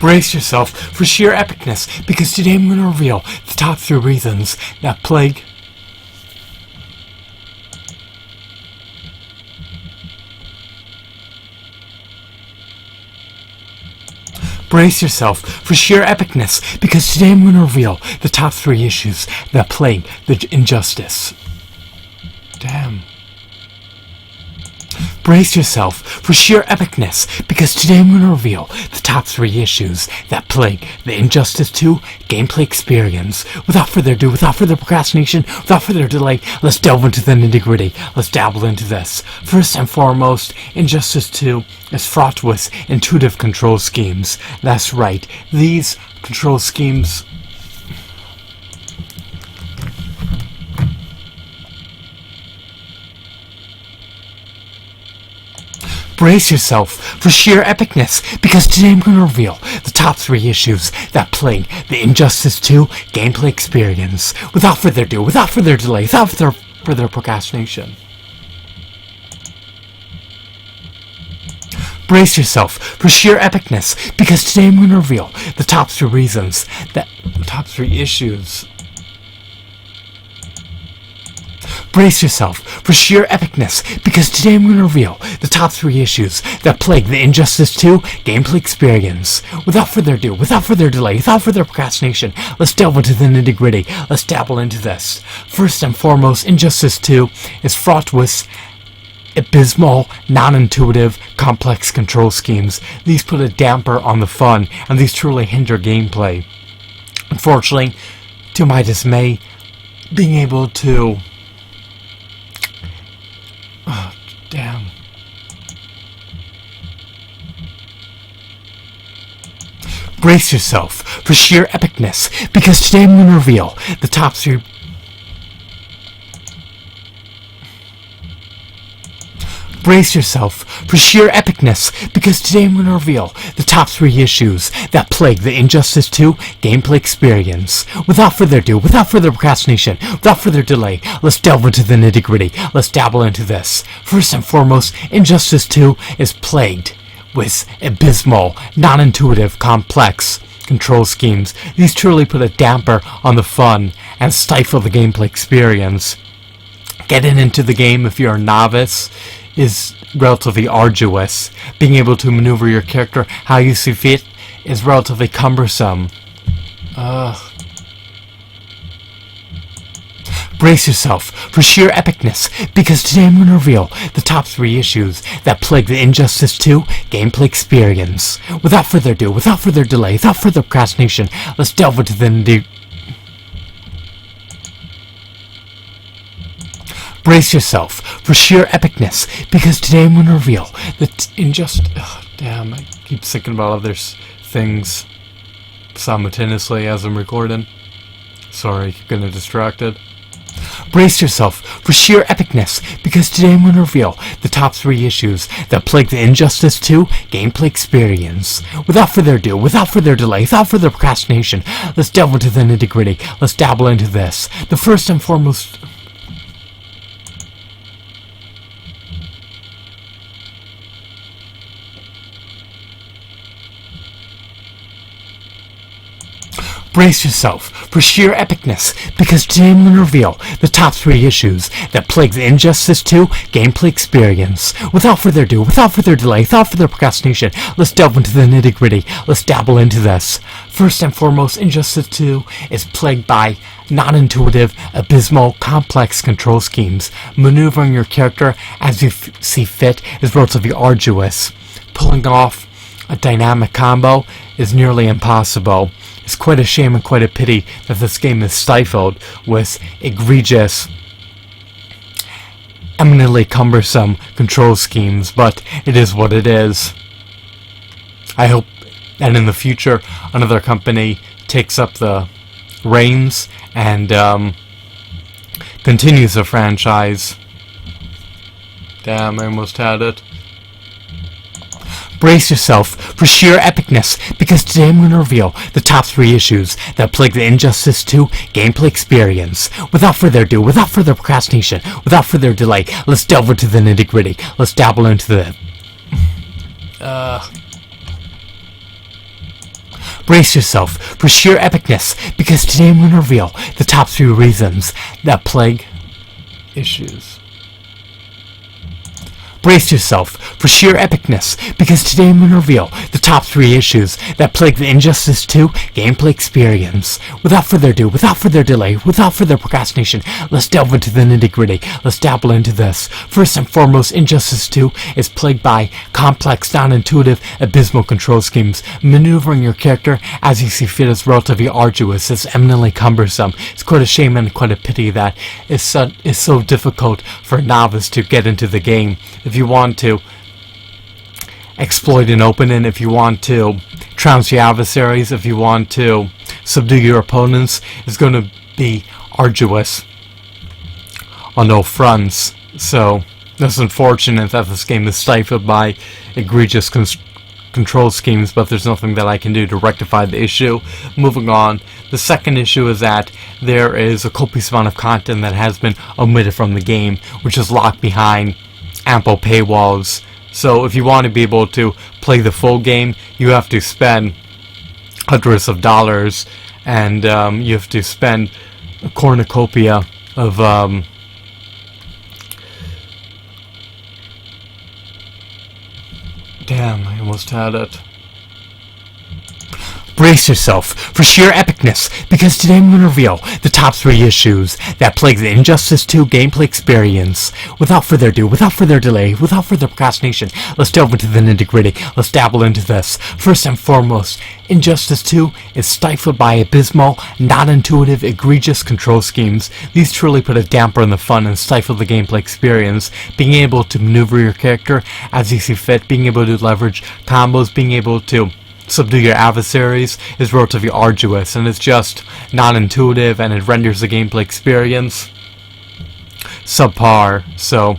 Brace yourself for sheer epicness, because today I'm going to reveal the top 3 reasons that plague Brace yourself for sheer epicness, because today I'm going to reveal the top 3 issues that plague the injustice. Damn. Brace yourself for sheer epicness, because today I'm going to reveal the top 3 issues that plague the Injustice 2 gameplay experience. Without further ado, without further procrastination, without further delay, let's delve into the nitty-gritty. Let's dabble into this. First and foremost, Injustice 2 is fraught with intuitive control schemes. That's right, these control schemes Brace yourself for sheer epicness, because today I'm going to reveal the top 3 issues that plague the Injustice 2 gameplay experience. Without further ado, without further delay, without further procrastination. Brace yourself for sheer epicness, because today I'm going to reveal the top 3 reasons that the top 3 issues. Brace yourself for sheer epicness, because today I'm going to reveal the top 3 issues that plague the Injustice 2 gameplay experience. Without further ado, without further delay, without further procrastination, let's delve into the nitty-gritty. Let's dabble into this. First and foremost, Injustice 2 is fraught with abysmal, non-intuitive, complex control schemes. These put a damper on the fun, and these truly hinder gameplay. Unfortunately, to my dismay, being able to damn. Brace yourself for sheer epicness, because today I'm going to reveal the top 3. Brace yourself for sheer epicness, because today I'm going to reveal the top 3 issues that plague the Injustice 2 gameplay experience. Without further ado, without further procrastination, without further delay, let's delve into the nitty-gritty. Let's dabble into this. First and foremost, Injustice 2 is plagued with abysmal, non-intuitive, complex control schemes. These truly put a damper on the fun and stifle the gameplay experience. Getting into the game if you're a novice is relatively arduous. Being able to maneuver your character how you see fit is relatively cumbersome. Brace yourself for sheer epicness, because today I'm going to reveal the top 3 issues that plague the Injustice 2 gameplay experience. Without further ado, without further delay, without further procrastination, let's delve into the Brace yourself for sheer epicness, because today I'm going to reveal that damn, I keep thinking about other things simultaneously as I'm recording. Sorry, getting distracted. Brace yourself for sheer epicness, because today I'm going to reveal the top 3 issues that plague the Injustice 2 gameplay experience. Without further ado, without further delay, without further procrastination, let's delve into the nitty-gritty. Let's dabble into this. The first and foremost... Brace yourself for sheer epicness, because today I'm going to reveal the top 3 issues that plague the Injustice 2 gameplay experience. Without further ado, without further delay, without further procrastination, let's delve into the nitty-gritty. Let's dabble into this. First and foremost, Injustice 2 is plagued by non-intuitive, abysmal, complex control schemes. Maneuvering your character as you see fit is relatively arduous. Pulling off a dynamic combo is nearly impossible. It's quite a shame and quite a pity that this game is stifled with egregious, eminently cumbersome control schemes, but it is what it is. I hope that in the future another company takes up the reins and continues the franchise. Damn, I almost had it. Brace yourself for sheer epicness, because today I'm going to reveal the top 3 issues that plague the Injustice 2 gameplay experience. Without further ado, without further procrastination, without further delay, let's delve into the nitty-gritty. Let's dabble into the... Brace yourself for sheer epicness, because today I'm going to reveal the top 3 reasons that plague issues. Brace yourself for sheer epicness, because today I'm going to reveal the top 3 issues that plague the Injustice 2 gameplay experience. Without further ado, without further delay, without further procrastination, let's delve into the nitty-gritty. Let's dabble into this. First and foremost, Injustice 2 is plagued by complex, non-intuitive, abysmal control schemes. Maneuvering your character as you see fit is relatively arduous. It's eminently cumbersome. It's quite a shame and quite a pity that it's so difficult for a novice to get into the game. If you want to exploit an opening, if you want to trounce your adversaries, if you want to subdue your opponents, it's going to be arduous on all fronts. So it's unfortunate that this game is stifled by egregious control schemes, but there's nothing that I can do to rectify the issue. Moving on, the second issue is that there is a copious amount of content that has been omitted from the game, which is locked behind ample paywalls. So if you want to be able to play the full game, you have to spend hundreds of dollars, and you have to spend a cornucopia of damn, I almost had it. Brace yourself for sheer epicness, because today I'm going to reveal the top 3 issues that plague the Injustice 2 gameplay experience. Without further ado, without further delay, without further procrastination, let's delve into the nitty-gritty. Let's dabble into this. First and foremost, Injustice 2 is stifled by abysmal, non-intuitive, egregious control schemes. These truly put a damper on the fun and stifle the gameplay experience. Being able to maneuver your character as you see fit, being able to leverage combos, being able to subdue your adversaries is relatively arduous, and it's just non-intuitive, and it renders the gameplay experience subpar. So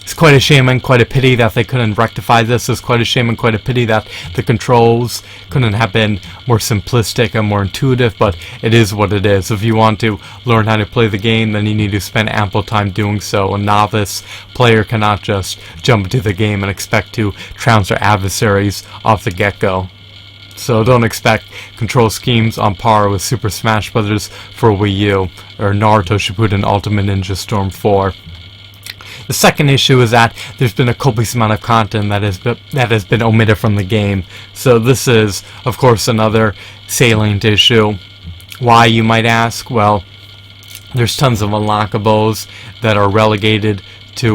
it's quite a shame and quite a pity that they couldn't rectify this. It's quite a shame and quite a pity that the controls couldn't have been more simplistic and more intuitive, but it is what it is. If you want to learn how to play the game, then you need to spend ample time doing so. A novice player cannot just jump into the game and expect to trounce their adversaries off the get-go. So don't expect control schemes on par with Super Smash Bros. For Wii U or Naruto Shippuden Ultimate Ninja Storm 4. The second issue is that there's been a copious amount of content that has been omitted from the game. So this is, of course, another salient issue. Why, you might ask? Well, there's tons of unlockables that are relegated to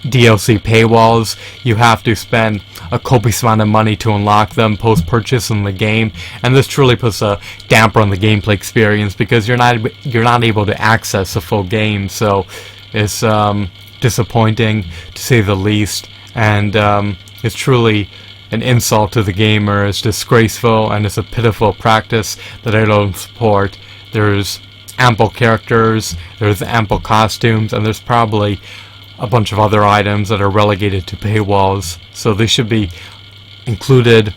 DLC paywalls. You have to spend a copious amount of money to unlock them post-purchase in the game, and this truly puts a damper on the gameplay experience because you're not able to access a full game. So it's disappointing to say the least, and it's truly an insult to the gamer. It's disgraceful, and it's a pitiful practice that I don't support. There's ample characters, there's ample costumes, and there's probably a bunch of other items that are relegated to paywalls, so they should be included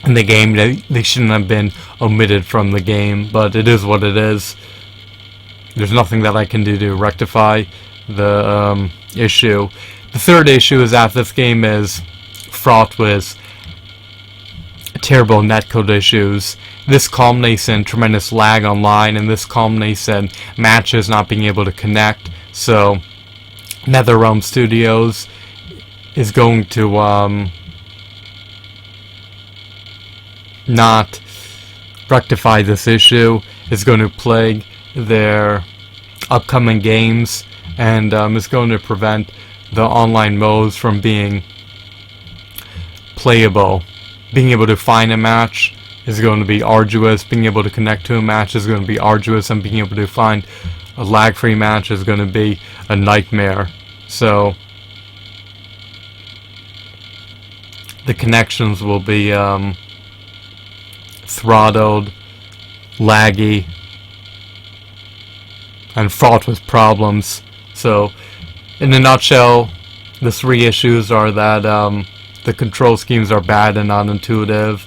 in the game. They shouldn't have been omitted from the game, but it is what it is. There's nothing that I can do to rectify the issue. The third issue is that this game is fraught with terrible netcode issues. This culminates in tremendous lag online, and this culminates in matches not being able to connect. So NetherRealm Studios is going to not rectify this issue. It's going to plague their upcoming games, and it's going to prevent the online modes from being playable. Being able to find a match is going to be arduous. Being able to connect to a match is going to be arduous, and being able to find a lag-free match is going to be a nightmare. So the connections will be throttled, laggy, and fraught with problems. So in a nutshell, the 3 issues are that the control schemes are bad and non-intuitive.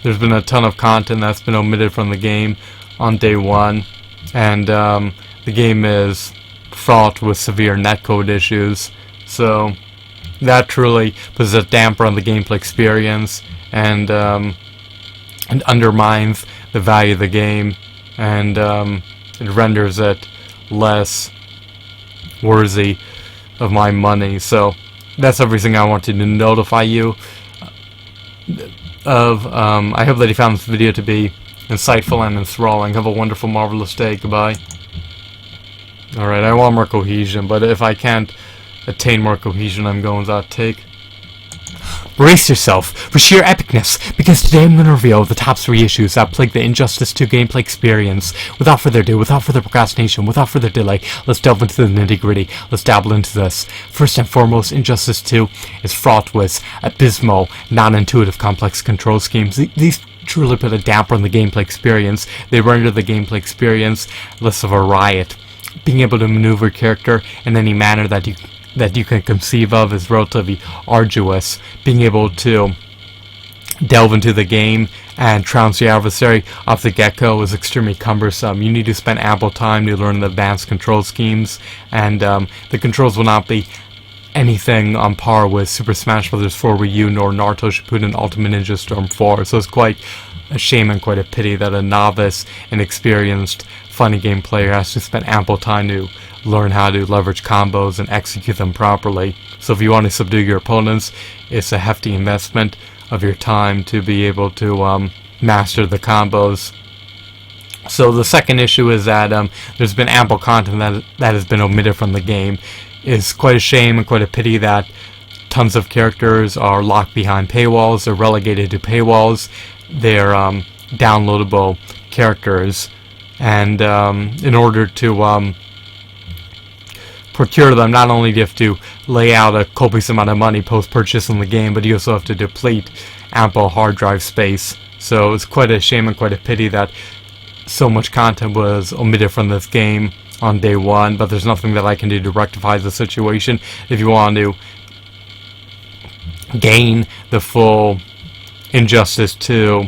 There's been a ton of content that's been omitted from the game on day 1, and the game is fraught with severe netcode issues. So that truly puts a damper on the gameplay experience, and and undermines the value of the game, and it renders it less worthy of my money. So that's everything I wanted to notify you of. I hope that you found this video to be insightful and enthralling. Have a wonderful, marvelous day. Goodbye. Alright, I want more cohesion, but if I can't attain more cohesion, I'm going to take. Brace yourself for sheer epicness, because today I'm going to reveal the top 3 issues that plague the Injustice 2 gameplay experience. Without further ado, without further procrastination, without further delay, let's delve into the nitty-gritty. Let's dabble into this. First and foremost, Injustice 2 is fraught with abysmal, non-intuitive, complex control schemes. These truly put a damper on the gameplay experience. They render the gameplay experience less of a riot. Being able to maneuver your character in any manner that you can conceive of is relatively arduous. Being able to delve into the game and trounce your adversary off the get-go is extremely cumbersome. You need to spend ample time to learn the advanced control schemes, and the controls will not be anything on par with Super Smash Bros. 4 Wii U nor Naruto Shippuden Ultimate Ninja Storm 4, so it's quite a shame and quite a pity that a novice, inexperienced, funny game player has to spend ample time to learn how to leverage combos and execute them properly. So if you want to subdue your opponents, it's a hefty investment of your time to be able to master the combos. So the second issue is that there's been ample content that has been omitted from the game. It's quite a shame and quite a pity that tons of characters are locked behind paywalls. They're relegated to paywalls. They're downloadable characters, and in order to procure them, not only do you have to lay out a copious amount of money post-purchase in the game, but you also have to deplete ample hard drive space. So it's quite a shame and quite a pity that so much content was omitted from this game on day one, but there's nothing that I can do to rectify the situation. If you want to gain the full Injustice 2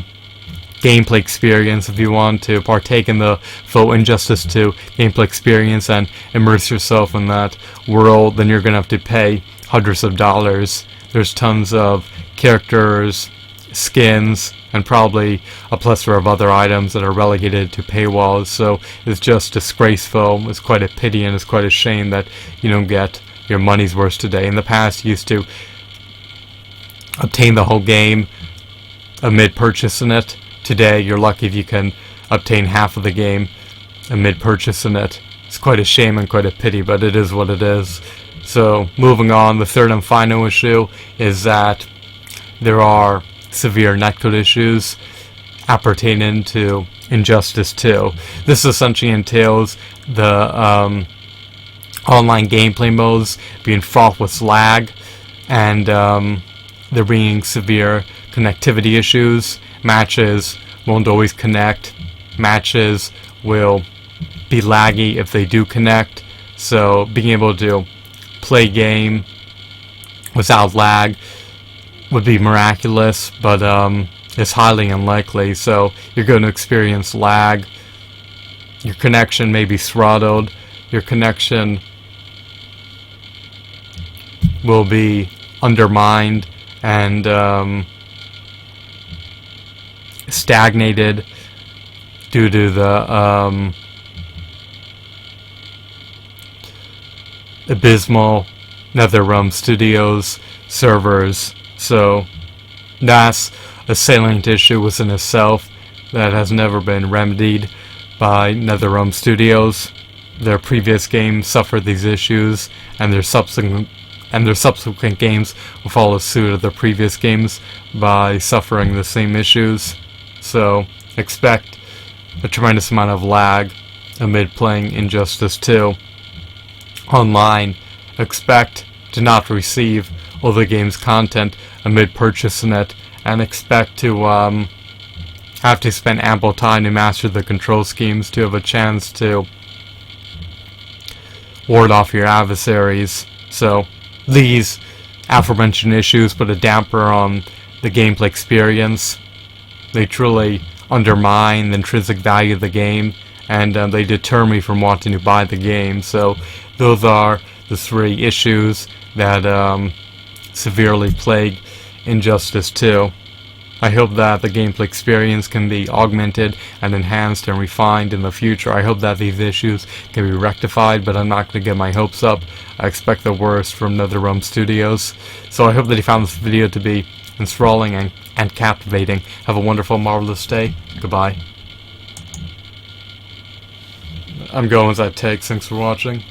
gameplay experience, if you want to partake in the full Injustice 2 gameplay experience and immerse yourself in that world, then you're going to have to pay hundreds of dollars. There's tons of characters, skins, and probably a plethora of other items that are relegated to paywalls, so it's just disgraceful. It's quite a pity and it's quite a shame that you don't get your money's worth today. In the past, you used to obtain the whole game amid purchasing it. Today, you're lucky if you can obtain half of the game amid purchasing it. It's quite a shame and quite a pity, but it is what it is. So, moving on, the third and final issue is that there are severe netcode issues appertaining to Injustice 2. This essentially entails the online gameplay modes being fraught with lag, and there being severe connectivity issues. Matches won't always connect. Matches will be laggy if they do connect. So being able to play game without lag would be miraculous, but it's highly unlikely. So you're going to experience lag. Your connection may be throttled. Your connection will be undermined and stagnated due to the abysmal NetherRealm Studios servers. So that's a salient issue within itself that has never been remedied by NetherRealm Studios. Their previous games suffered these issues, and their subsequent games will follow suit of their previous games by suffering the same issues. So expect a tremendous amount of lag amid playing Injustice 2 online. Expect to not receive all the game's content amid purchasing it, and expect to have to spend ample time to master the control schemes to have a chance to ward off your adversaries. So these aforementioned issues put a damper on the gameplay experience. They truly undermine the intrinsic value of the game, and they deter me from wanting to buy the game. So those are the 3 issues that severely plague Injustice 2. I hope that the gameplay experience can be augmented and enhanced and refined in the future. I hope that these issues can be rectified, but I'm not going to get my hopes up. I expect the worst from NetherRealm Studios. So I hope that you found this video to be enthralling and captivating. Have a wonderful, marvelous day. Goodbye. I'm going as that takes. Thanks for watching.